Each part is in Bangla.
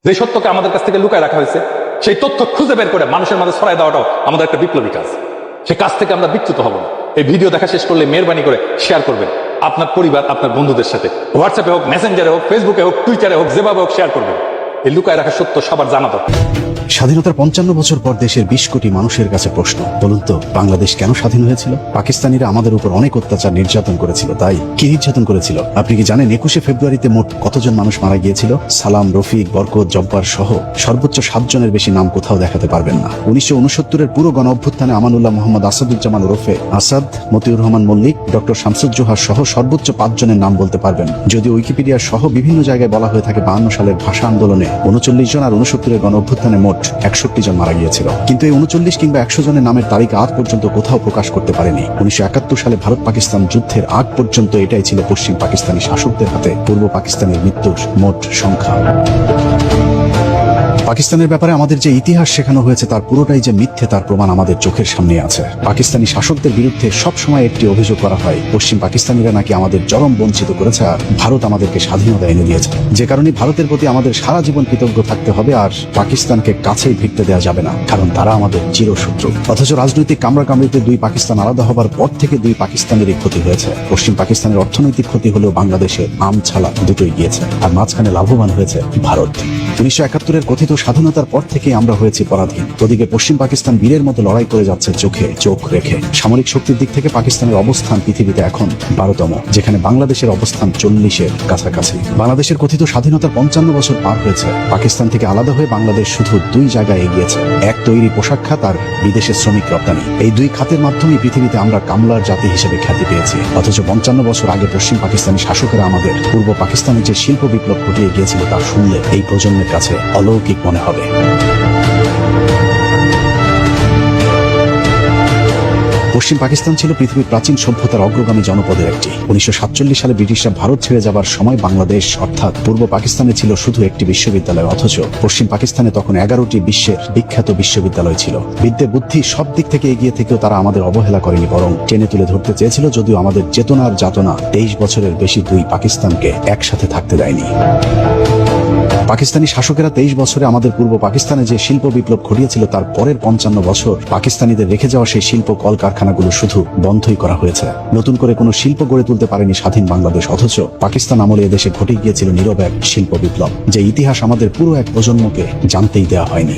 যে সত্যকে আমাদের কাছ থেকে লুকায় রাখা হয়েছে সেই তথ্য খুঁজে বের করে মানুষের মাঝে ছড়াই দেওয়াটাও আমাদের একটা বিপ্লবী কাজ। সে কাজ থেকে আমরা বিচ্যুত হব না। এই ভিডিও দেখা শেষ করলে মেহরবানি করে শেয়ার করবেন আপনার পরিবার, আপনার বন্ধুদের সাথে। হোয়াটসঅ্যাপে হোক, মেসেঞ্জারে হোক, ফেসবুকে হোক, টুইটারে হোক, যেভাবে হোক শেয়ার করবেন। এই লুকায় রাখা সত্য সবার জানা দরকার। স্বাধীনতার 55 বছর পর দেশের 20 কোটি মানুষের কাছে প্রশ্ন, বলুন তো বাংলাদেশ কেন স্বাধীন হয়েছিল? পাকিস্তানিরা আমাদের উপর অনেক অত্যাচার নির্যাতন করেছিল। তাই কি নির্যাতন করেছিল আপনি কি জানেন? 21শে ফেব্রুয়ারিতে মোট কতজন মানুষ মারা গিয়েছিল? সালাম, রফিক, বরকত, জব্বার সহ সর্বোচ্চ 7 জনের বেশি নাম কোথাও দেখাতে পারবেন না। 1969-এর পুরো গণ অভ্যুত্থানে আমানুল্লাহ মোহাম্মদ আসাদুজ্জামান ওরফে আসাদ, মতিউর রহমান মল্লিক, ডক্টর শামসুজ্জোহা সহ সর্বোচ্চ 5 জনের নাম বলতে পারবেন। যদিও উইকিপিডিয়া সহ বিভিন্ন জায়গায় বলা হয়ে থাকে 52 সালের ভাষা আন্দোলনে 39 জন আর 69-এর গণ অভ্যুত্থানে মোট 61 জন মারা গিয়েছিল। কিন্তু এই 39 কিংবা 100 জনের নামের তালিকা আজ পর্যন্ত কোথাও প্রকাশ করতে পারেনি। 1971 সালে ভারত পাকিস্তান যুদ্ধের আগ পর্যন্ত এটাই ছিল পশ্চিম পাকিস্তানি শাসকদের হাতে পূর্ব পাকিস্তানের মৃত্যুর মোট সংখ্যা। পাকিস্তানের ব্যাপারে আমাদের যে ইতিহাস শেখানো হয়েছে তার পুরোটাই যে মিথ্যে তার প্রমাণ আমাদের চোখের সামনে আছে। পাকিস্তানি শাসকদের বিরুদ্ধে সবসময় একটি অভিযোগ করা হয়, পশ্চিম পাকিস্তানিরা নাকি আমাদের চরম বঞ্চিত করেছে আর ভারত আমাদেরকে স্বাধীনতা এনে দিয়েছে। যে কারণে ভারতের প্রতি আমাদের সারা জীবন কৃতজ্ঞ থাকতে হবে আর পাকিস্তানকে কাছেই ভিড়তে দেওয়া যাবে না, কারণ তারা আমাদের চিরশত্রু। অথচ রাজনৈতিক কামড়াকামড়িতে 2 পাকিস্তান আলাদা হবার পর থেকে 2 পাকিস্তানেরই ক্ষতি হয়েছে। পশ্চিম পাকিস্তানের অর্থনৈতিক ক্ষতি হলেও বাংলাদেশে আম ছালা দুটোই গিয়েছে, আর মাঝখানে লাভবান হয়েছে ভারত। 1971-এর কথিত স্বাধীনতার পর থেকে আমরা হয়েছি পরাধীন। ওদিকে পশ্চিম পাকিস্তান বীরের মতো লড়াই করে যাচ্ছে চোখে চোখ রেখে। সামরিক শক্তির দিক থেকে পাকিস্তানের অবস্থান পৃথিবীতে এখন 12তম, যেখানে বাংলাদেশের অবস্থান 40-এর কাছাকাছি। বাংলাদেশের কথিত স্বাধীনতার 55 বছর পার হয়েছে। পাকিস্তান থেকে আলাদা হয়ে বাংলাদেশ শুধু 2 জায়গায় এগিয়েছে, এক তৈরি পোশাক খাত আর বিদেশে শ্রমিক রপ্তানি। এই 2 খাতের মাধ্যমে পৃথিবীতে আমরা কামলার জাতি হিসেবে খ্যাতি পেয়েছি। অথচ 55 বছর আগে পশ্চিম পাকিস্তানি শাসকেরা আমাদের পূর্ব পাকিস্তানের যে শিল্প বিপ্লব ঘটিয়ে গিয়েছিল তা শুনলে এই প্রজন্মের কাছে অলৌকিক মনে হবে। পশ্চিম পাকিস্তান ছিল পৃথিবীর প্রাচীন সভ্যতার অগ্রগামী জনপদের একটি। 1947 সালে ব্রিটিশরা ভারত ছেড়ে যাবার সময় বাংলাদেশ অর্থাৎ পূর্ব পাকিস্তানে ছিল শুধু একটি বিশ্ববিদ্যালয়, অথচ পশ্চিম পাকিস্তানে তখন 11টি বিশ্বের বিখ্যাত বিশ্ববিদ্যালয় ছিল। বিদ্যে বুদ্ধি সব দিক থেকে এগিয়ে থেকেও তারা আমাদের অবহেলা করেনি, বরং টেনে তুলে ধরতে চেয়েছিল। যদিও আমাদের চেতনার যাতনা 23 বছরের বেশি 2 পাকিস্তানকে একসাথে থাকতে দেয়নি। পাকিস্তানি শাসকেরা 23 বছরে আমাদের পূর্ব পাকিস্তানে যে শিল্প বিপ্লব ঘটিয়েছিল তার পরের 55 বছর পাকিস্তানিদের রেখে যাওয়া সেই শিল্প কলকারখানাগুলো শুধু বন্ধই করা হয়েছে। নতুন করে কোনো শিল্প গড়ে তুলতে পারেনি স্বাধীন বাংলাদেশ। অথচ পাকিস্তান আমলে এদেশে ঘটে গিয়েছিল নীরব এক শিল্প বিপ্লব, যে ইতিহাস আমাদের পুরো এক প্রজন্মকে জানতেই দেওয়া হয়নি।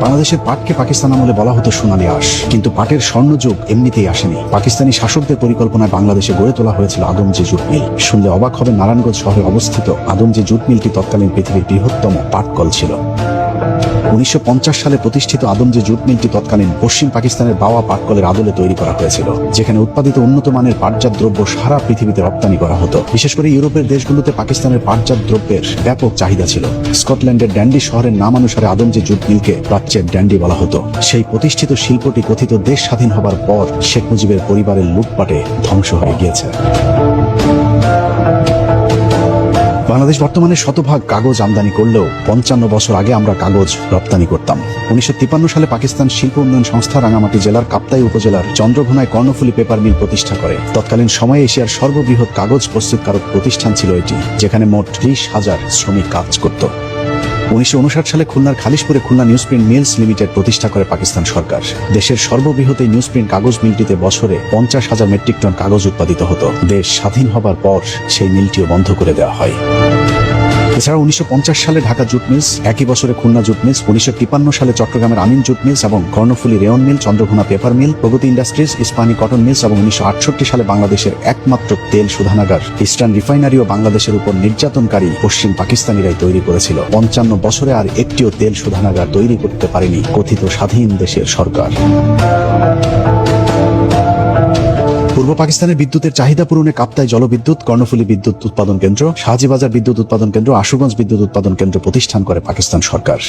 বাংলাদেশের পাটকে পাকিস্তান আমলে বলা হতো সোনালী আঁশ, কিন্তু পাটের স্বর্ণযুগ এমনিতেই আসেনি। পাকিস্তানি শাসকদের পরিকল্পনায় বাংলাদেশে গড়ে তোলা হয়েছিল আদমজি জুট মিল। শুনলে অবাক হবে, নারায়ণগঞ্জ শহরে অবস্থিত আদমজি জুট মিলটি তৎকালীন পৃথিবীর বৃহত্তম পাটকল ছিল। 1950 সালে প্রতিষ্ঠিত আদমজি জুট মিলটি তৎকালীন পশ্চিম পাকিস্তানের বাওয়া পাটকলের আদলে তৈরি করা হয়েছিল, যেখানে উৎপাদিত উন্নত মানের পাটজাত দ্রব্য সারা পৃথিবীতে রপ্তানি করা হতো। বিশেষ করে ইউরোপের দেশগুলোতে পাকিস্তানের পাটজাত দ্রব্যের ব্যাপক চাহিদা ছিল। স্কটল্যান্ডের ড্যান্ডি শহরের নাম অনুসারে আদমজি জুট মিলকে প্রাচ্যের ড্যান্ডি বলা হতো। সেই প্রতিষ্ঠিত শিল্পটি কথিত দেশ স্বাধীন হবার পর শেখ মুজিবের পরিবারের লুটপাটে ধ্বংস হয়ে গিয়েছে। বাংলাদেশ বর্তমানে শতভাগ কাগজ আমদানি করলেও 55 বছর আগে আমরা কাগজ রপ্তানি করতাম। 1953 সালে পাকিস্তান শিল্প উন্নয়ন সংস্থা রাঙামাটি জেলার কাপ্তাই উপজেলার চন্দ্রঘোনায় কর্ণফুলী পেপার মিল প্রতিষ্ঠা করে। তৎকালীন সময়ে এশিয়ার সর্ববৃহৎ কাগজ প্রস্তুতকারক প্রতিষ্ঠান ছিল এটি, যেখানে মোট 30,000 শ্রমিক কাজ করত। 1959 সালে খুলনার খালিশপুরে খুলনা নিউজপ্রিন্ট মিলস লিমিটেড প্রতিষ্ঠা করে পাকিস্তান সরকার। দেশের সর্ববৃহৎ এই নিউজপ্রিন্ট কাগজ মিলটিতে বছরে 50,000 মেট্রিক টন কাগজ উৎপাদিত হতো। দেশ স্বাধীন হবার পর সেই মিলটিও বন্ধ করে দেওয়া হয়। এছাড়া 1950 সালে ঢাকা জুট মিলস, একই বছরে খুলনা জুট মিলস, 1953 সালে চট্টগ্রামের আমিন জুট মিলস এবং কর্ণফুলী রেয়ন মিল, চন্দ্রঘোনা পেপার মিল, প্রগতি ইন্ডাস্ট্রিজ, ইস্পাহানি কটন মিলস এবং 1968 সালে বাংলাদেশের একমাত্র তেল শোধনাগার ইস্টার্ন রিফাইনারিও বাংলাদেশের উপর নির্যাতনকারী পশ্চিম পাকিস্তানিরাই তৈরি করেছিল। 55 বছরে আর একটিও তেল শোধনাগার তৈরি করতে পারেনি কথিত স্বাধীন দেশের সরকার। পূর্ব পাকিস্তানের বিদ্যুতের চাহিদা পূরণে কাপ্তাই জলবিদ্যুৎ, কর্ণফুলী বিদ্যুৎ উৎপাদন কেন্দ্র, শাহজিবাজার বিদ্যুৎ উৎপাদন কেন্দ্র, আশুগঞ্জ বিদ্যুৎ উৎপাদন কেন্দ্র প্রতিষ্ঠান করে পাকিস্তান সরকার।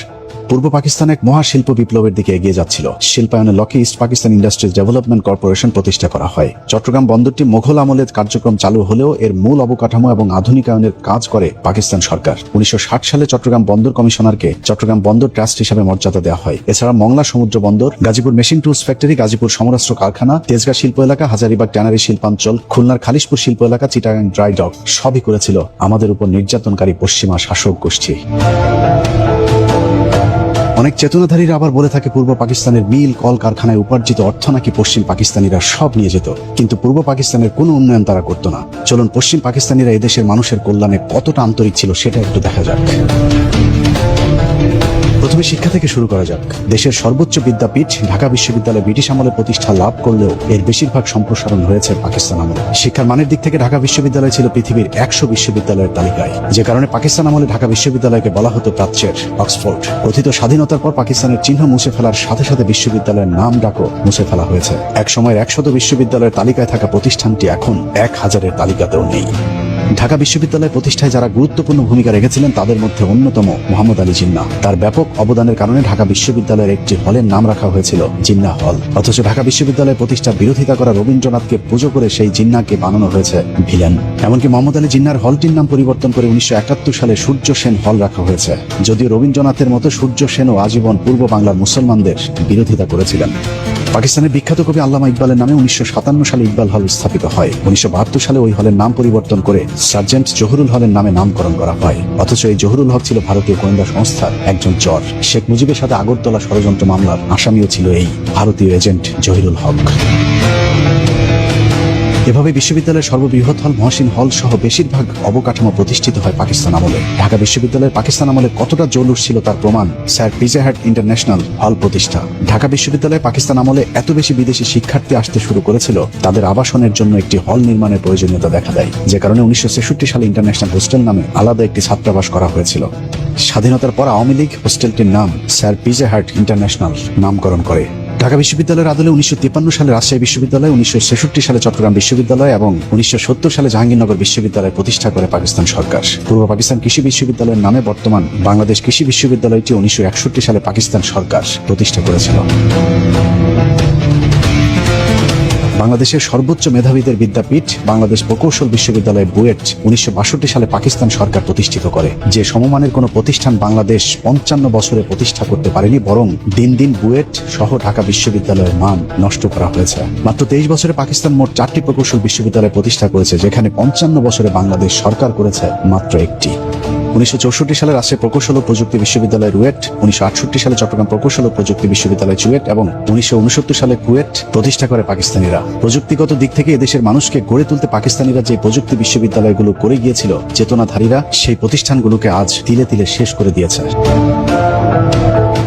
পূর্ব পাকিস্তান এক মহাশিল্প বিপ্লবের দিকে এগিয়ে যাচ্ছিল। শিল্পায়নে লকি East Pakistan Industries Development Corporation প্রতিষ্ঠা করা হয়। চট্টগ্রাম বন্দরটি মোঘল আমলের কার্যক্রম চালু হলেও এর মূল অবকাঠামো এবং আধুনিকায়নের কাজ করে পাকিস্তান সরকার। 1960 সালে চট্টগ্রাম বন্দর কমিশনারকে চট্টগ্রাম বন্দর ট্রাস্ট হিসেবে মর্যাদা দেওয়া হয়। এছাড়া মংলা সমুদ্র বন্দর, Gazipur machine tools factory, Gazipur সমরাস্ত্র কারখানা, তেজগাঁ শিল্প এলাকা, হাজারীবাগ ট্যানারি শিল্পাঞ্চল, খুলনার খালিশপুর শিল্প এলাকা, চিটাগাং ড্রাই ডক সবই করেছিল আমাদের উপর নির্যাতনকারী পশ্চিমা শাসক গোষ্ঠী। অনেক চেতনাধারীরা আবার বলে থাকে পূর্ব পাকিস্তানের মিল কল কারখানায় উপার্জিত অর্থ নাকি পশ্চিম পাকিস্তানিরা সব নিয়ে যেত, কিন্তু পূর্ব পাকিস্তানের কোনো উন্নয়ন তারা করত না। চলুন পশ্চিম পাকিস্তানিরা এদেশের মানুষের কল্যাণে কতটা আন্তরিক ছিল সেটা একটু দেখা যাক। প্রথমে শিক্ষা থেকে শুরু করা যাক। দেশের সর্বোচ্চ বিদ্যাপীঠ ঢাকা বিশ্ববিদ্যালয় ব্রিটিশ আমলে প্রতিষ্ঠা লাভ করলেও এর বেশিরভাগ সম্প্রসারণ হয়েছে পাকিস্তান আমলে। শিক্ষার মানের দিক থেকে ঢাকা বিশ্ববিদ্যালয় ছিল পৃথিবীর 100 বিশ্ববিদ্যালয়ের তালিকায়, যে কারণে পাকিস্তান আমলে ঢাকা বিশ্ববিদ্যালয়কে বলা হতো প্রাচ্যের অক্সফোর্ড। কথিত স্বাধীনতার পর পাকিস্তানের চিহ্ন মুছে ফেলার সাথে সাথে বিশ্ববিদ্যালয়ের নাম ডাকও মুছে ফেলা হয়েছে। এক সময়ের 100 বিশ্ববিদ্যালয়ের তালিকায় থাকা প্রতিষ্ঠানটি এখন 1000-এর তালিকাতেও নেই। ঢাকা বিশ্ববিদ্যালয় প্রতিষ্ঠায় যারা গুরুত্বপূর্ণ ভূমিকা রেখেছিলেন তাদের মধ্যে অন্যতম মোহাম্মদ আলী জিন্নাহ। তার ব্যাপক অবদানের কারণে ঢাকা বিশ্ববিদ্যালয়ের একটি হলের নাম রাখা হয়েছিল জিন্নাহ হল। অথচ ঢাকা বিশ্ববিদ্যালয় প্রতিষ্ঠার বিরোধিতা করা রবীন্দ্রনাথকে পুজো করে সেই জিন্নাহকে বানানো হয়েছে ভিলেন। এমনকি মোহাম্মদ আলী জিন্নাহর হলটির নাম পরিবর্তন করে 1971 সালে সূর্য সেন হল রাখা হয়েছে। যদিও রবীন্দ্রনাথের মতো সূর্য সেনও আজীবন পূর্ব বাংলার মুসলমানদের বিরোধিতা করেছিলেন। পাকিস্তানের বিখ্যাত কবি আল্লামা ইকবালের নামে 1957 সালে ইকবাল হল স্থাপিত হয়। 1972 সালে ওই হলের নাম পরিবর্তন করে সার্জেন্ট জহুরুল হলের নামে নামকরণ করা হয়। অথচ এই জহুরুল হক ছিল ভারতীয় গোয়েন্দা সংস্থার একজন চর। শেখ মুজিবের সাথে আগরতলা ষড়যন্ত্র মামলার আসামিও ছিল এই ভারতীয় এজেন্ট জহিরুল হক। এভাবে বিশ্ববিদ্যালয়ের সর্ববৃহৎ হল মহসিন হল সহ বেশিরভাগ অবকাঠামো প্রতিষ্ঠিত হয় পাকিস্তান আমলে। ঢাকা বিশ্ববিদ্যালয়ের পাকিস্তান আমলে কতটা জৌলুস ছিল তার প্রমাণ স্যার পিজা হাট ইন্টারন্যাশনাল হল প্রতিষ্ঠা। ঢাকা বিশ্ববিদ্যালয়ে পাকিস্তান আমলে এত বেশি বিদেশি শিক্ষার্থী আসতে শুরু করেছিল, তাদের আবাসনের জন্য একটি হল নির্মাণের প্রয়োজনীয়তা দেখা দেয়, যে কারণে 1963 সালে ইন্টারন্যাশনাল হোস্টেল নামে আলাদা একটি ছাত্রাবাস করা হয়েছিল। স্বাধীনতার পর আওয়ামী লীগ হোস্টেলটির নাম স্যার পিজা হাট ইন্টারন্যাশনাল নামকরণ করে। ঢাকা বিশ্ববিদ্যালয়ের আদলে 1953 সালে রাজশাহী বিশ্ববিদ্যালয়, 1966 সালে চট্টগ্রাম বিশ্ববিদ্যালয় এবং 1970 সালে জাহাঙ্গীরনগর বিশ্ববিদ্যালয় প্রতিষ্ঠা করে পাকিস্তান সরকার। পূর্ব পাকিস্তান কৃষি বিশ্ববিদ্যালয়ের নামে বর্তমান বাংলাদেশ কৃষি বিশ্ববিদ্যালয়টি 1961 সালে পাকিস্তান সরকার প্রতিষ্ঠা করেছিল। বাংলাদেশের সর্বোচ্চ মেধাবীদের বিদ্যাপীঠ বাংলাদেশ প্রকৌশল বিশ্ববিদ্যালয় বুয়েট 1962 সালে পাকিস্তান সরকার প্রতিষ্ঠিত করে। যে সমমানের কোনো প্রতিষ্ঠান বাংলাদেশ 55 বছরে প্রতিষ্ঠা করতে পারেনি, বরং দিন দিন বুয়েট সহ ঢাকা বিশ্ববিদ্যালয়ের মান নষ্ট করা হয়েছে। মাত্র 23 বছরে পাকিস্তান মোট 4টি প্রকৌশল বিশ্ববিদ্যালয় প্রতিষ্ঠা করেছে, যেখানে 55 বছরে বাংলাদেশ সরকার করেছে মাত্র একটি। 1964 সালে রাজশাহী প্রকৌশল ও প্রযুক্তি বিশ্ববিদ্যালয় রুয়েট, 1968 সালে চট্টগ্রাম প্রকৌশল ও প্রযুক্তি বিশ্ববিদ্যালয় চুয়েট এবং 1969 সালে কুয়েট প্রতিষ্ঠা করে পাকিস্তানিরা। প্রযুক্তিগত দিক থেকে এদেশের মানুষকে গড়ে তুলতে পাকিস্তানিরা যে প্রযুক্তি বিশ্ববিদ্যালয়গুলো করে গিয়েছিল, চেতনাধারীরা সেই প্রতিষ্ঠানগুলোকে আজ তিলে তিলে শেষ করে দিয়েছে।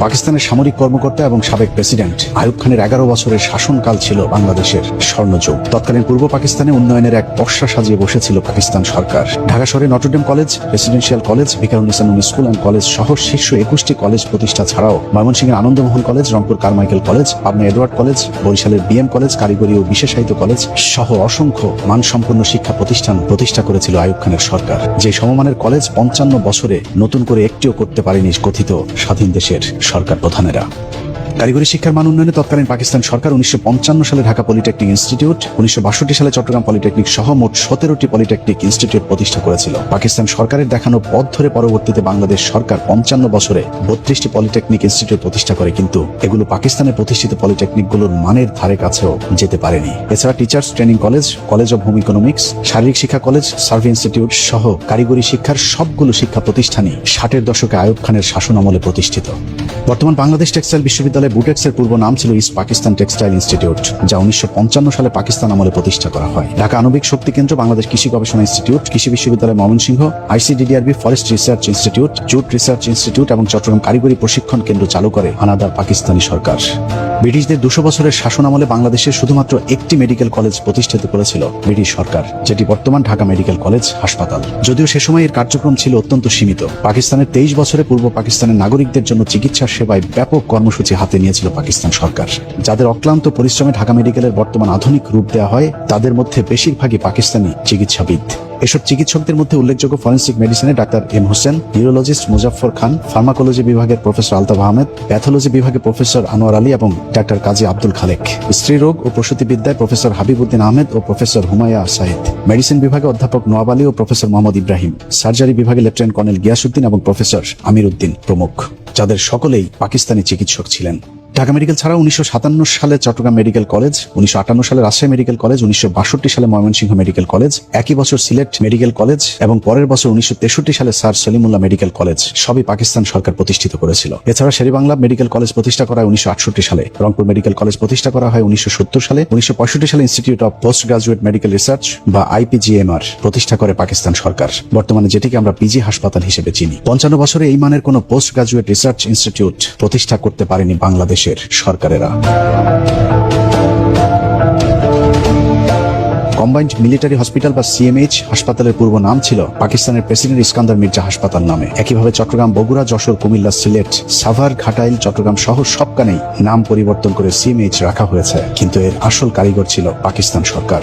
পাকিস্তানের সামরিক কর্মকর্তা এবং সাবেক প্রেসিডেন্ট আইয়ুব খানের 11 বছরের শাসনকাল ছিল বাংলাদেশের স্বর্ণযুগ। তৎকালীন পূর্ব পাকিস্তানে উন্নয়নের এক পসরা সাজিয়ে বসেছিল পাকিস্তান সরকার। ঢাকা শহরে Notre Dame college, residential college, Viqarunnisa Noon school and college সহ শীর্ষ 21টি কলেজ প্রতিষ্ঠা ছাড়াও ময়মনসিংহের Ananda Mohan college, Rangpur Carmichael college, Pabna Edward college, বরিশালের বিএম কলেজ, কারিগরি ও বিশেষায়িত কলেজ সহ অসংখ্য মানসম্পন্ন শিক্ষা প্রতিষ্ঠান প্রতিষ্ঠা করেছিল আইয়ুব খানের সরকার। যে সমমানের কলেজ 55 বছরে নতুন করে একটিও করতে পারেনি কথিত স্বাধীন দেশের সরকার প্রধানেরা। কারিগরি শিক্ষার মান উন্নয়নে তৎকালীন পাকিস্তান সরকার 1955 সালে ঢাকা পলিটেকনিক ইনস্টিটিউট, 1962 সালে চট্টগ্রাম পলিটেকনিক সহ মোট 17টি পলিটেকনিক ইনস্টিটিউট প্রতিষ্ঠা করেছিল। পাকিস্তান সরকারের দেখানো পথ ধরে পরবর্তীতে বাংলাদেশ সরকার 55 বছরে 32টি পলিটেকনিক ইনস্টিটিউট প্রতিষ্ঠা করে, কিন্তু এগুলো পাকিস্তানের প্রতিষ্ঠিত পলিটেকনিকগুলোর মানের ধারে কাছেও যেতে পারেনি। এছাড়া teachers training college, college of home economics, শারীরিক শিক্ষা কলেজ, সার্ভে ইনস্টিটিউট সহ কারিগরি শিক্ষার সবগুলো শিক্ষা প্রতিষ্ঠানই 60-এর দশকে আইয়ুব খানের শাসন আমলে প্রতিষ্ঠিত। বর্তমান বাংলাদেশ টেক্সটাইল বিশ্ববিদ্যালয় বুটেক্সের পূর্ব নাম ছিল ইস্ট পাকিস্তান টেক্সটাইল ইনস্টিটিউট, যা 1955 সালে পাকিস্তান আমলে প্রতিষ্ঠা করা হয়। ঢাকা আণবিক শক্তি কেন্দ্র, বাংলাদেশ কৃষি গবেষণা ইনস্টিটিউট, কৃষি বিশ্ববিদ্যালয় Mymensingh, ICDDRB forest research institute, jute research institute এবং চট্টগ্রাম কারিগরি প্রশিক্ষণ কেন্দ্র চালু করে আনাদার পাকিস্তানি সরকার। ব্রিটিশদের 200 বছরের শাসন আমলে বাংলাদেশে শুধুমাত্র একটি মেডিকেল কলেজ প্রতিষ্ঠিত করেছিল ব্রিটিশ সরকার, যেটি বর্তমান ঢাকা মেডিকেল কলেজ হাসপাতাল। যদিও সে সময় এর কার্যক্রম ছিল অত্যন্ত সীমিত। পাকিস্তানের 23 বছরে পূর্ব পাকিস্তানের নাগরিকদের জন্য চিকিৎসা সেবায় ব্যাপক কর্মসূচি হাতে নিয়েছিল পাকিস্তান সরকার। যাদের অক্লান্ত পরিশ্রমে ঢাকা মেডিকেলের বর্তমান আধুনিক রূপ দেওয়া হয়, তাদের মধ্যে বেশিরভাগই পাকিস্তানি চিকিৎসাবিদ। এসব চিকিৎসকদের মধ্যে উল্লেখযোগ্য ফরেন্সিক মেডিসিনে doctor M Hossain, neurologist Muzaffar Khan, pharmacology বিভাগের প্রফেসর আলতাফ আহমেদ, প্যাথোলজি বিভাগে প্রফেসর আনোয়ার আলী এবং ডাক্তার কাজী আব্দুল খালেক, স্ত্রীরোগ ও প্রসূতিবিদ্যায় প্রফেসর হাবিবউদ্দিন আহমেদ ও প্রফেসর হুমায়া সাইদ, মেডিসিন বিভাগে অধ্যাপক নোয়াব আলী ও প্রফেসর মোহাম্মদ ইব্রাহিম, সার্জারি বিভাগে লেফটেন্যান্ট কর্নেল গিয়াসউদ্দিন এবং প্রফেসর আমির উদ্দিন প্রমুখ, যাদের সকলেই পাকিস্তানি চিকিৎসক ছিলেন। ঢাকা মেডিকেল ছাড়াও 1957 সালে চট্টগ্রাম মেডিকেল কলেজ, 1958 সালে রাজশাহী মেডিকেল কলেজ, 1962 সালে ময়মনসিংহ মেডিকেল কলেজ, একই বছর সিলেট মেডিকেল কলেজ এবং পরের বছর 1963 সালে স্যার সলিমুল্লাহ মেডিকেল কলেজ সবই পাকিস্তান সরকার প্রতিষ্ঠিত করেছিল। এছাড়া শেরেবাংলা মেডিকেল কলেজ প্রতিষ্ঠা করা হয় 1968 সালে, রংপুর মেডিকেল কলেজ প্রতিষ্ঠা করা হয় 1970 সালে, 1965 সালে institute of post graduate medical research বা IPGMR প্রতিষ্ঠা করে পাকিস্তান সরকার, বর্তমানে যেটিকে আমরা পিজি হাসপাতাল হিসেবে চিনি। 55 বছরে এই মানের কোনো পোস্ট গ্রাজুয়েট রিসার্চ ইনস্টিটিউট প্রতিষ্ঠা করতে পারেনি বাংলাদেশের সরকারেরা। কম্বাইন্ড মিলিটারি হসপিটাল বা CMH হাসপাতালের পূর্ব নাম ছিল পাকিস্তানের প্রেসিডেন্ট ইস্কান্দার মির্জা হাসপাতাল নামে। একইভাবে চট্টগ্রাম, বগুড়া, যশোর, কুমিল্লা, সিলেট, সাভার, ঘাটাইল, চট্টগ্রাম সহ সবখানেই নাম পরিবর্তন করে CMH রাখা হয়েছে, কিন্তু এর আসল কারিগর ছিল পাকিস্তান সরকার।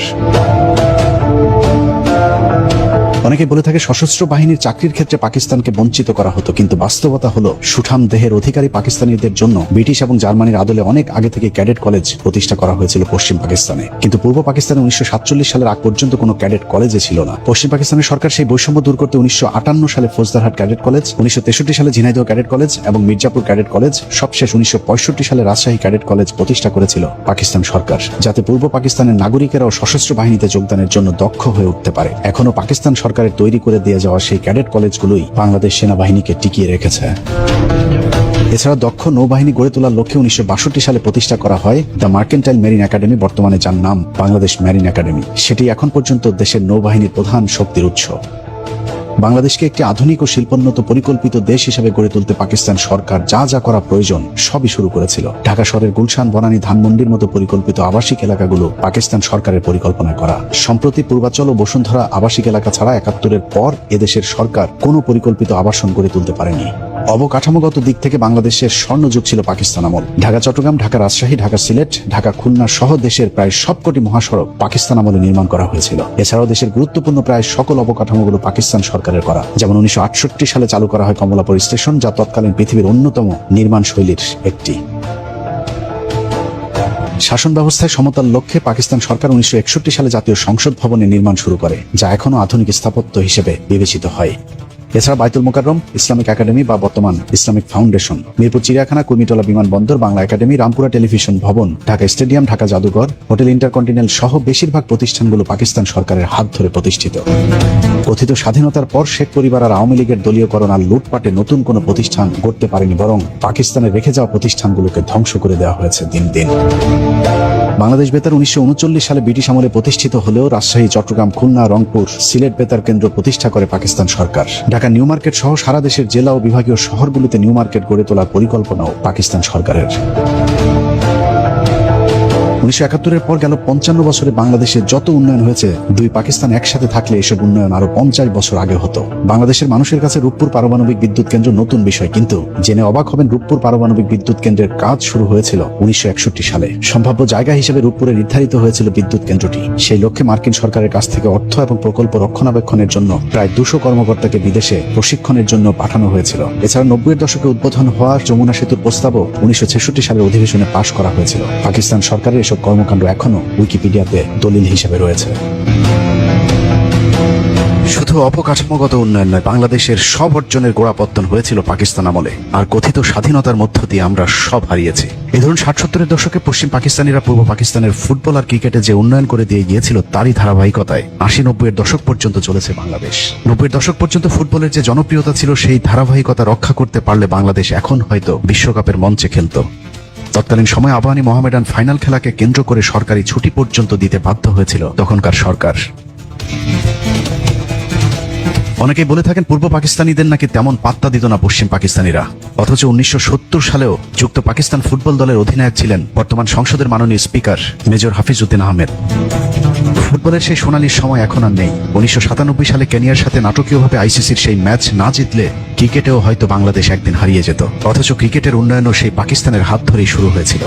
অনেকে বলে থাকে সশস্ত্র বাহিনীর চাকরির ক্ষেত্রে পাকিস্তানকে বঞ্চিত করা হতো, কিন্তু বাস্তবতা হলো সুঠাম দেহের অধিকারী পাকিস্তানিদের জন্য ব্রিটিশ এবং জার্মানির আদলে অনেক আগে থেকে ক্যাডেট কলেজ প্রতিষ্ঠা করা হয়েছিল পশ্চিম পাকিস্তানে, কিন্তু পূর্ব পাকিস্তানে 1947 সালের আগ পর্যন্ত কোনো ক্যাডেট কলেজে ছিল না। পশ্চিম পাকিস্তানের সরকার সেই বৈষম্য দূর করতে 1958 সালে ফৌজদারহাট ক্যাডেট কলেজ, 1963 সালে ঝিনাইদহ ক্যাডেট কলেজ এবং মির্জাপুর ক্যাডেট কলেজ, সবশেষ 1965 সালে রাজশাহী ক্যাডেট কলেজ প্রতিষ্ঠা করেছিল পাকিস্তান সরকার, যাতে পূর্ব পাকিস্তানের নাগরিকেরাও সশস্ত্র বাহিনীতে যোগদানের জন্য দক্ষ হয়ে উঠতে পারে। এখনো পাকিস্তান সরকারের তৈরি করে দিয়ে যাওয়া সেই ক্যাডেট কলেজগুলোই বাংলাদেশ সেনাবাহিনীকে টিকিয়ে রেখেছে। এছাড়া দক্ষ নৌবাহিনী গড়ে তোলার লক্ষ্যে 1962 সালে প্রতিষ্ঠা করা হয় দ্য মার্কেন্টাইল মেরিন একাডেমি, বর্তমানে যার নাম বাংলাদেশ মেরিন একাডেমি। সেটি এখন পর্যন্ত দেশের নৌবাহিনীর প্রধান শক্তির উৎস। বাংলাদেশকে একটি আধুনিক ও শিল্পোন্নত পরিকল্পিত দেশ হিসেবে গড়ে তুলতে পাকিস্তান সরকার যা যা করা প্রয়োজন সবই শুরু করেছিল। ঢাকা শহরের গুলশান, বনানী, ধানমন্ডির মতো পরিকল্পিত আবাসিক এলাকাগুলো পাকিস্তান সরকারের পরিকল্পনা করা। সম্প্রতি পূর্বাঞ্চল ও বসুন্ধরা আবাসিক এলাকা ছাড়া 71-এর পর এদেশের সরকার কোনো পরিকল্পিত আবাসন গড়ে তুলতে পারেনি। অবকাঠামোগত দিক থেকে বাংলাদেশের স্বর্ণযুগ ছিল পাকিস্তান আমল। ঢাকা চট্টগ্রাম, ঢাকা রাজশাহী, ঢাকা সিলেট, ঢাকা খুলনা সহ দেশের প্রায় সবকটি মহাসড়ক পাকিস্তান আমলে নির্মাণ করা হয়েছিল। এছাড়াও দেশের গুরুত্বপূর্ণ প্রায় সকল অবকাঠামোগুলো পাকিস্তান সরকারের করা, যেমন 1968 সালে চালু করা হয় কমলাপুর স্টেশন, যা তৎকালীন পৃথিবীর অন্যতম নির্মাণ শৈলীর একটি। শাসন ব্যবস্থায় সমতার লক্ষ্যে পাকিস্তান সরকার 1961 সালে জাতীয় সংসদ ভবনের নির্মাণ শুরু করে, যা এখনো আধুনিক স্থাপত্য হিসেবে বিবেচিত হয়। এছাড়া বাইতুল মোকাররম, ইসলামিক একাডেমি বা বর্তমান ইসলামিক ফাউন্ডেশন, মিরপুর চিড়িয়াখানা, কুর্মিটোলা বিমানবন্দর, বাংলা একাডেমি, রামপুরা টেলিভিশন ভবন, ঢাকা স্টেডিয়াম, ঢাকা জাদুঘর, হোটেল ইন্টারকন্টিনেন্টাল সহ বেশিরভাগ প্রতিষ্ঠানগুলো পাকিস্তান সরকারের হাত ধরে প্রতিষ্ঠিত। কথিত স্বাধীনতার পর শেখ পরিবার আর আওয়ামী লীগের দলীয়করণ আর লুটপাটে নতুন কোনো প্রতিষ্ঠান গড়তে পারেনি, বরং পাকিস্তানের রেখে যাওয়া প্রতিষ্ঠানগুলোকে ধ্বংস করে দেওয়া হয়েছে দিন দিন। বাংলাদেশ বেতার 1939 সালে ব্রিটিশ আমলে প্রতিষ্ঠিত হলেও রাজশাহী, চট্টগ্রাম, খুলনা, রংপুর, সিলেট বেতার কেন্দ্র প্রতিষ্ঠা করে পাকিস্তান সরকার। ঢাকা নিউ মার্কেট সহ সারা দেশের জেলা ও বিভাগীয় শহরগুলিতে নিউ মার্কেট গড়ে তোলার পরিকল্পনাও পাকিস্তান সরকারের। 1971-এর পর গেল 55 বছরে বাংলাদেশের যত উন্নয়ন হয়েছে, দুই পাকিস্তান একসাথে থাকলে এসব উন্নয়ন আরো 50 বছর আগে হতো। বাংলাদেশের মানুষের কাছে রূপপুর পারমাণবিক বিদ্যুৎ কেন্দ্র নতুন বিষয়, কিন্তু জেনে অবাক হবেন রূপপুর পারমাণবিক বিদ্যুৎ কেন্দ্রের কাজ শুরু হয়েছিল 1961 সালে। সম্ভাব্য জায়গা হিসেবে রূপপুরে নির্ধারিত হয়েছিল বিদ্যুৎ কেন্দ্রটি। সেই লক্ষ্যে মার্কিন সরকারের কাছ থেকে অর্থ এবং প্রকল্প রক্ষণাবেক্ষণের জন্য প্রায় 200 কর্মকর্তাকে বিদেশে প্রশিক্ষণের জন্য পাঠানো হয়েছিল। এছাড়া 90-এর দশকে উদ্বোধন হওয়া যমুনা সেতুর প্রস্তাবও 1966 সালের অধিবেশনে পাশ করা হয়েছিল। পাকিস্তান সরকারের এসব কর্মকাণ্ড এখনো উইকিপিডিয়াতে দলিল হিসেবে রয়েছে। শুধু অবকাঠামোগত উন্নয়ন নয়, বাংলাদেশের সব অর্জনের গোড়াপত্তন হয়েছিল পাকিস্তান আমলে, আর কথিত স্বাধীনতার মধ্য দিয়ে আমরা সব হারিয়েছি। এই ধরুন 60-70-এর দশকে পশ্চিম পাকিস্তানিরা পূর্ব পাকিস্তানের ফুটবল আর ক্রিকেটে যে উন্নয়ন করে দিয়ে গিয়েছিল, তারই ধারাবাহিকতায় 80-90-এর দশক পর্যন্ত চলেছে বাংলাদেশ। 90-এর দশক পর্যন্ত ফুটবলের যে জনপ্রিয়তা ছিল, সেই ধারাবাহিকতা রক্ষা করতে পারলে বাংলাদেশ এখন হয়তো বিশ্বকাপের মঞ্চে খেলত। তৎকালীন সময় আবাহনী মোহামেডান ফাইনাল খেলাকে কেন্দ্র করে সরকারি ছুটি পর্যন্ত দিতে বাধ্য হয়েছিল তখনকার সরকার। অনেকেই বলে থাকেন পূর্ব পাকিস্তানিদের নাকি তেমন পাত্তা দিত না পশ্চিম পাকিস্তানিরা, অথচ 1970 সালেও যুক্ত পাকিস্তান ফুটবল দলের অধিনায়ক ছিলেন বর্তমান সংসদের মাননীয় স্পিকার মেজর হাফিজউদ্দিন আহমেদ। ফুটবলের সেই সোনালির সময় এখন আর নেই। 1997 সালে কেনিয়ার সাথে নাটকীয়ভাবে আইসিসির সেই ম্যাচ না জিতলে ক্রিকেটেও হয়তো বাংলাদেশ একদিন হারিয়ে যেত, অথচ ক্রিকেটের উন্নয়নও সেই পাকিস্তানের হাত ধরেই শুরু হয়েছিল।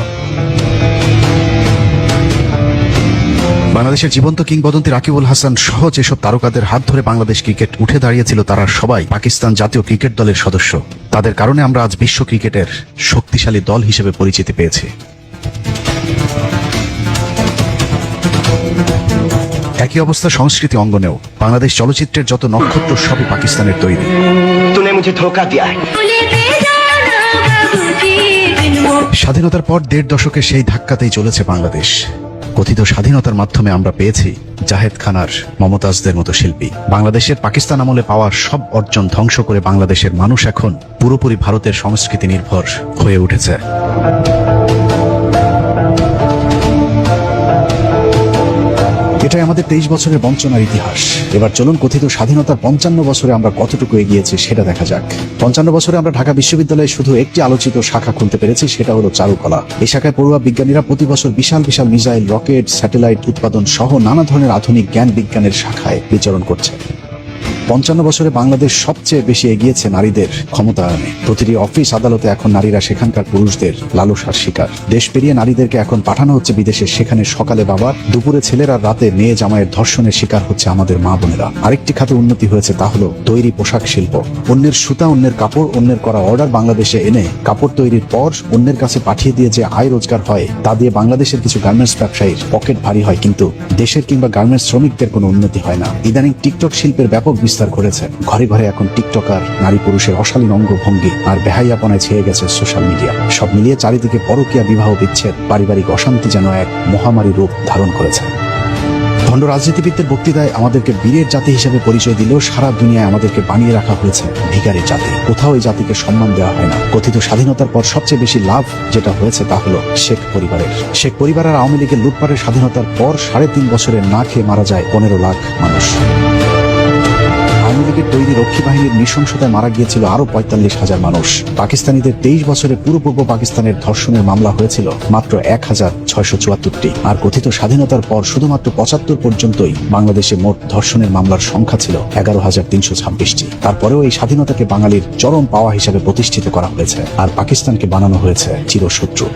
বাংলাদেশের জীবন্ত কিংবদন্তি রাকিবুল হাসান সহ যেসব তারকাদের হাত ধরে বাংলাদেশ ক্রিকেট উঠে দাঁড়িয়েছিল তারা সবাই পাকিস্তান জাতীয় ক্রিকেট দলের সদস্য। তাদের কারণে আমরা আজ বিশ্ব ক্রিকেটের শক্তিশালী দল হিসেবে পরিচিতি পেয়েছি। একই অবস্থা সংস্কৃতি অঙ্গনেও। বাংলাদেশ চলচ্চিত্রের যত নক্ষত্র সবই পাকিস্তানের তৈরি। तूने मुझे धोखा दिया है। স্বাধীনতার পর 1.5 দশকের সেই ধাক্কাতেই চলেছে বাংলাদেশ। কথিত স্বাধীনতার মাধ্যমে আমরা পেয়েছি জাহেদ খানার, মমতাজদের মতো শিল্পী। বাংলাদেশের পাকিস্তান আমলে পাওয়া সব অর্জন ধ্বংস করে বাংলাদেশের মানুষ এখন পুরোপুরি ভারতের সংস্কৃতি নির্ভর হয়ে উঠেছে। এটাই আমাদের 23 বছরের বঞ্চনার ইতিহাস। এবার চলুন কথিত স্বাধীনতার 55 বছরে আমরা কতটুকু এগিয়েছি সেটা দেখা যাক। 55 বছরে আমরা ঢাকা বিশ্ববিদ্যালয়ে শুধু একটি আলোচিত শাখা খুলতে পেরেছি, সেটা হলো চারুকলা। এই শাখায় পড়ুয়া বিজ্ঞানীরা প্রতি বছর বিশাল বিশাল মিসাইল, রকেট, স্যাটেলাইট উৎপাদন সহ নানা ধরনের আধুনিক জ্ঞান বিজ্ঞানের শাখায় বিচরণ করছে। 55 বছরে বাংলাদেশ সবচেয়ে বেশি এগিয়েছে নারীদের ক্ষমতায়নে। প্রতিটি অফিস আদালতে এখন নারীরা সেখানকার পুরুষদের লালসার শিকার। দেশ পেরিয়ে নারীদেরকে এখন পাঠানো হচ্ছে বিদেশে, সেখানে সকালে বাবার, দুপুরে ছেলের আর রাতে মেয়ে জামাইয়ের ধর্ষণের শিকার হচ্ছে আমাদের মা বোনেরা। আরেকটি খাতে উন্নতি হয়েছে, তা হলো তৈরি পোশাক শিল্প। অন্যের সুতা, অন্যের কাপড়, অন্যের করা অর্ডার বাংলাদেশে এনে কাপড় তৈরির পর অন্যের কাছে পাঠিয়ে দিয়ে যে আয় রোজগার হয়, তা দিয়ে বাংলাদেশের কিছু গার্মেন্টস ব্যবসায়ীর পকেট ভারী হয়, কিন্তু দেশের কিংবা গার্মেন্টস শ্রমিকদের কোনো উন্নতি হয় না। ইদানিং টিকটক শিল্পের ব্যাপক বিস্তার করেছে। ঘরে ঘরে এখন টিকটকার, নারী পুরুষের অশালীন অঙ্গভঙ্গি আর বেহাইয়াপনায় ছেয়ে গেছে সোশ্যাল মিডিয়া। সব মিলিয়ে চারিদিকে পরকীয়া, বিবাহ বিচ্ছেদ, পারিবারিক অশান্তি যেন এক মহামারী রূপ ধারণ করেছে। ভণ্ড রাজনীতিবিদদের বক্তৃতায় আমাদেরকে বীরের জাতি হিসেবে পরিচয় দিলেও সারা দুনিয়ায় আমাদেরকে বানিয়ে রাখা হয়েছে ভিখারির জাতি। কোথাও এই জাতিকে সম্মান দেওয়া হয় না। কথিত স্বাধীনতার পর সবচেয়ে বেশি লাভ যেটা হয়েছে তা হলো শেখ পরিবারের। শেখ পরিবার আর আওয়ামী লীগের লুটপাটের স্বাধীনতার পর 3.5 বছরে না খেয়ে মারা যায় 15 লাখ মানুষ। আওয়ামী লীগের তৈরি রক্ষী বাহিনীর নৃশংসতায় মারা গিয়েছিল আরো 45,000 মানুষ। পাকিস্তানিদের 23 বছরে পুরো পূর্ব পাকিস্তানের ধর্ষণের মামলা হয়েছিল মাত্র 1,674টি। আর কথিত স্বাধীনতার পর শুধুমাত্র 75 পর্যন্তই বাংলাদেশে মোট ধর্ষণের মামলার সংখ্যা ছিল 11,326টি। তারপরেও এই স্বাধীনতাকে বাঙালির চরম পাওয়া হিসেবে প্রতিষ্ঠিত করা হয়েছে, আর পাকিস্তানকে বানানো হয়েছে চিরশত্রু।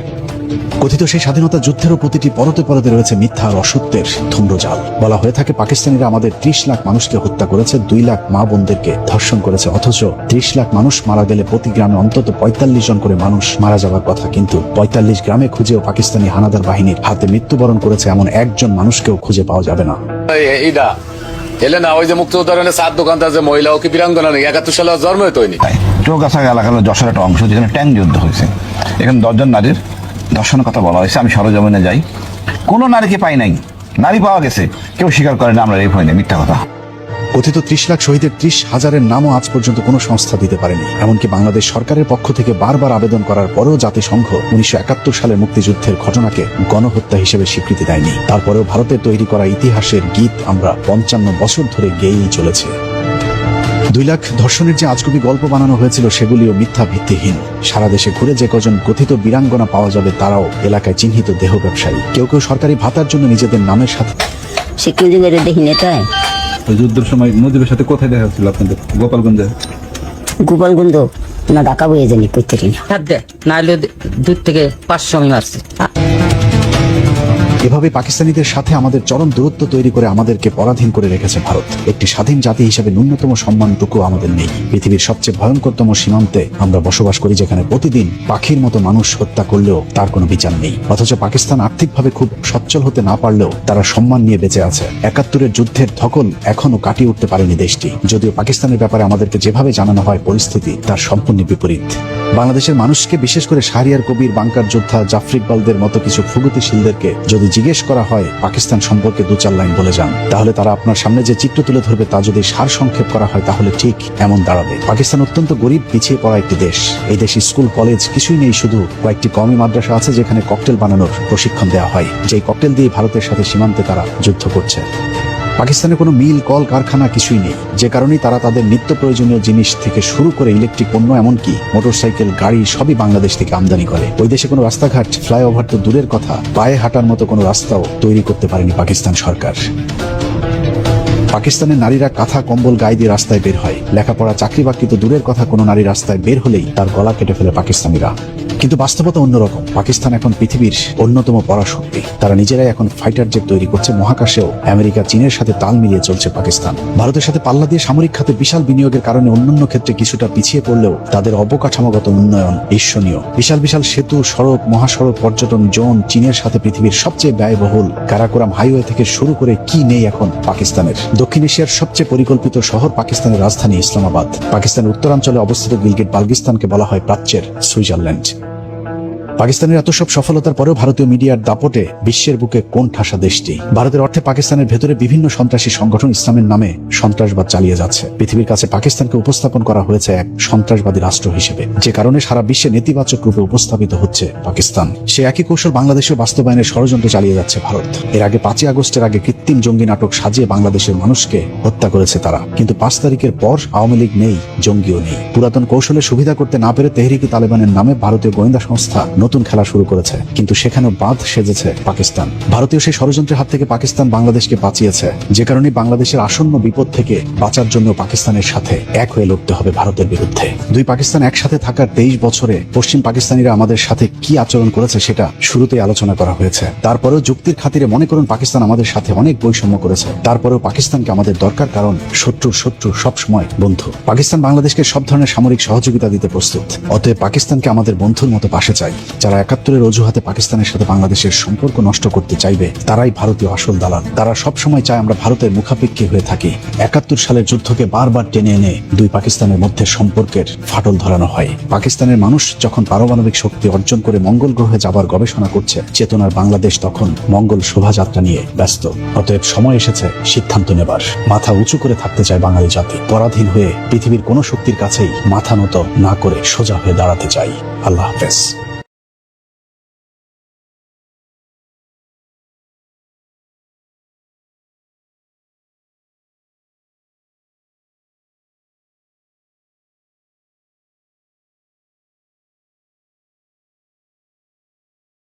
কথিত সেই স্বাধীনতা যুদ্ধেরও প্রতিটি পরতে পরতে রয়েছে মিথ্যা আর অসত্যের ধূম্রজাল। বলা হয়ে থাকে পাকিস্তানিরা আমাদের 30 লাখ মানুষকে হত্যা করেছে, 2 লাখ মা বোনদেরকে ধর্ষণ করেছে, অথচ 30 লাখ মানুষ মারা গেলে প্রতি গ্রামে অন্তত 45 জন করে মানুষ মারা যাওয়ার কথা। কিন্তু 45 গ্রামে খুঁজেও পাকিস্তানি হানাদার বাহিনীর হাতে মৃত্যুবরণ করেছে এমন একজন মানুষকেও খুঁজে পাওয়া যাবে না। এইটা এলে না ওই যে মুক্ত উদাহরণে 7 দোকানদার যে মহিলা ও কি বীরাঙ্গনা নেই, 71 সালে জন্ম হয়নি। চৌগাছা এলাকার যশোর একটা অংশ যেখানে ট্যাঙ্ক যুদ্ধ হয়েছে, এখানে 10 জন নারীর ধর্ষণের কথা বলা হয়েছে। আমি সরজমিনে যাই, কোনো নারীকে পাই নাই। নারী পাওয়া গেছে, কেউ স্বীকার করে না আমরা রেপ হয়নি, মিথ্যা কথা। কথিত 30 লাখ শহীদের 30,000-এর নামও আজ পর্যন্ত কোনো সংস্থা দিতে পারেনি। এমনকি বাংলাদেশ সরকারের পক্ষ থেকে বারবার আবেদন করার পরেও জাতিসংঘ 1971 সালের মুক্তিযুদ্ধের ঘটনাকে গণহত্যা হিসেবে স্বীকৃতি দেয়নি। তারপরেও ভারতের তৈরি করা ইতিহাসের গীত আমরা 55 বছর ধরে গেয়েই চলেছি। 2 লাখ ধর্ষণের যে আজগুবি গল্প বানানো হয়েছিল সেগুলিও মিথ্যা, ভিত্তিহীন। সারা দেশে ঘুরে যে কজন কথিত বীরাঙ্গনা পাওয়া যাবে তারাও এলাকায় চিহ্নিত দেহ ব্যবসায়ী। কেউ কেউ সরকারি ভাতার জন্য নিজেদের নামের সাথে যুদ্ধের সময় নদীর সাথে কোথায় দেখা হচ্ছিল আপনাদের? গোপালগঞ্জে। গোপালগঞ্জ না ঢাকা বয়ে জানি করতে না হলে 2 থেকে 500 আমি মারছি। এভাবে পাকিস্তানিদের সাথে আমাদের চরম দূরত্ব তৈরি করে আমাদেরকে পরাধীন করে রেখেছে ভারত। একটি স্বাধীন জাতি হিসেবে ন্যূনতম সম্মানটুকু আমাদের নেই। পৃথিবীর সবচেয়ে ভয়ঙ্করতম সীমান্তে আমরা বসবাস করি, যেখানে প্রতিদিন পাখির মতো মানুষ হত্যা করলেও তার কোনো বিচার নেই। অথচ পাকিস্তান আর্থিকভাবে খুব সচ্ছল হতে না পারলেও তারা সম্মান নিয়ে বেঁচে আছে। 71-এর যুদ্ধের ধকল এখনো কাটিয়ে উঠতে পারেনি দেশটি। যদিও পাকিস্তানের ব্যাপারে আমাদেরকে যেভাবে জানানো হয় পরিস্থিতি তার সম্পূর্ণ বিপরীত। বাংলাদেশের মানুষকে, বিশেষ করে শাহরিয়ার কবির, বাংকার যোদ্ধা, জাফর ইকবালদের মতো কিছু প্রগতিশীলদেরকে যদি জিজ্ঞেস করা হয় পাকিস্তান সম্পর্কে 2-4 লাইন বলে যান, তাহলে তারা আপনার সামনে যে চিত্র তুলে ধরবে তা যদি সার সংক্ষেপ করা হয় তাহলে ঠিক এমন দাঁড়াবে। পাকিস্তান অত্যন্ত গরিব, পিছিয়ে পড়া একটি দেশ। এই দেশে স্কুল, কলেজ কিছুই নেই, শুধু কয়েকটি কওমি মাদ্রাসা আছে যেখানে ককটেল বানানোর প্রশিক্ষণ দেওয়া হয়। যেই ককটেল দিয়ে ভারতের সাথে সীমান্তে তারা যুদ্ধ করছে। পাকিস্তানে কোনো মিল, কল কারখানা কিছুই নেই, যে কারণেই তারা তাদের নিত্য প্রয়োজনীয় জিনিস থেকে শুরু করে ইলেকট্রিক পণ্য, এমনকি মোটরসাইকেল, গাড়ি সবই বাংলাদেশ থেকে আমদানি করে। ওই দেশে কোনো রাস্তাঘাট, ফ্লাইওভার তো দূরের কথা, পায়ে হাঁটার মতো কোনো রাস্তাও তৈরি করতে পারেনি পাকিস্তান সরকার। পাকিস্তানের নারীরা কাঁথা কম্বল গায়ে দিয়ে রাস্তায় বের হয়, লেখাপড়া চাকরি বাকরি তো দূরের কথা, কোনো নারী রাস্তায় বের হলেই তার গলা কেটে ফেলে পাকিস্তানিরা। কিন্তু বাস্তবতা অন্যরকম। পাকিস্তান এখন পৃথিবীর অন্যতম পরাশক্তি। তারা নিজেরাই এখন ফাইটার জেট তৈরি করছে, মহাকাশেও আমেরিকা চীনের সাথে তাল মিলিয়ে চলছে পাকিস্তান। ভারতের সাথে পাল্লা দিয়ে সামরিক খাতে বিশাল বিনিয়োগের কারণে অন্যান্য ক্ষেত্রে কিছুটা পিছিয়ে পড়লেও তাদের অবকাঠামোগত উন্নয়ন ঈর্ষণীয়। বিশাল বিশাল সেতু, সড়ক, মহাসড়ক, পর্যটন জোন, চীনের সাথে পৃথিবীর সবচেয়ে ব্যয়বহুল কারাকোরাম হাইওয়ে থেকে শুরু করে কি নেই এখন পাকিস্তানের। দক্ষিণ এশিয়ার সবচেয়ে পরিকল্পিত শহর পাকিস্তানের রাজধানী ইসলামাবাদ। পাকিস্তানের উত্তরাঞ্চলে অবস্থিত গিলগিট বাল্টিস্তানকে বলা হয় প্রাচ্যের সুইজারল্যান্ড। পাকিস্তানের এত সব সফলতার পরেও ভারতীয় মিডিয়ার দাপটে বিশ্বের বুকে কোন ঠাসা দেশটি। ভারতের অর্থে পাকিস্তানের ভেতরে বিভিন্ন সন্ত্রাসী সংগঠন ইসলামের নামে সন্ত্রাসবাদ চালিয়ে যাচ্ছে। পৃথিবীর কাছে পাকিস্তানকে উপস্থাপন করা হয়েছে এক সন্ত্রাসবাদী রাষ্ট্র হিসেবে, যে কারণে সারা বিশ্বে নেতিবাচক রূপে উপস্থাপিত হচ্ছে পাকিস্তান। সে একই কৌশল বাংলাদেশেও বাস্তবায়নের ষড়যন্ত্র চালিয়ে যাচ্ছে ভারত। এর আগে 5ই আগস্টের আগে কৃত্রিম জঙ্গি নাটক সাজিয়ে বাংলাদেশের মানুষকে হত্যা করেছে তারা, কিন্তু 5 তারিখের পর আওয়ামী লীগ নেই, জঙ্গিও নেই। পুরাতন কৌশলে সুবিধা করতে না পেরে তেহরিকে তালেবানের নামে ভারতীয় গোয়েন্দা সংস্থা নতুন খেলা শুরু করেছে, কিন্তু সেখানেও বাঁধ সেজেছে পাকিস্তান। ভারতীয় সেই ষড়যন্ত্রের হাত থেকে পাকিস্তান বাংলাদেশকে বাঁচিয়েছে, যে কারণে বাংলাদেশের আসন্ন বিপদ থেকে বাঁচার জন্য পাকিস্তানের সাথে এক হয়ে লড়তে হবে ভারতের বিরুদ্ধে। দুই পাকিস্তান একসাথে থাকার 23 বছরে পশ্চিম পাকিস্তানিরা আমাদের সাথে কি আচরণ করেছে সেটা শুরুতেই আলোচনা করা হয়েছে। তারপরেও যুক্তির খাতিরে মনে করুন পাকিস্তান আমাদের সাথে অনেক বৈষম্য করেছে, তারপরেও পাকিস্তানকে আমাদের দরকার, কারণ শত্রুর শত্রু সবসময় বন্ধু। পাকিস্তান বাংলাদেশকে সব ধরনের সামরিক সহযোগিতা দিতে প্রস্তুত, অতএব পাকিস্তানকে আমাদের বন্ধুর মতো পাশে চাই। যারা 71-এর অজুহাতে পাকিস্তানের সাথে বাংলাদেশের সম্পর্ক নষ্ট করতে চাইবে তারাই ভারতীয় আসল দালাল। তারা সবসময় চায় আমরা ভারতের মুখাপেক্ষী হয়ে থাকি। 71 সালের যুদ্ধকে বারবার টেনে এনে দুই পাকিস্তানের মধ্যে সম্পর্কের ফাটল ধরানো হয়। পাকিস্তানের মানুষ যখন পারমাণবিক শক্তি অর্জন করে মঙ্গল গ্রহে যাবার গবেষণা করছে, চেতনার বাংলাদেশ তখন মঙ্গল শোভাযাত্রা নিয়ে ব্যস্ত। অতএব সময় এসেছে সিদ্ধান্ত নেবার। মাথা উঁচু করে থাকতে চায় বাঙালি জাতি, পরাধীন হয়ে পৃথিবীর কোনো শক্তির কাছেই মাথা নত না করে সোজা হয়ে দাঁড়াতে চাই। আল্লাহ হাফেজ।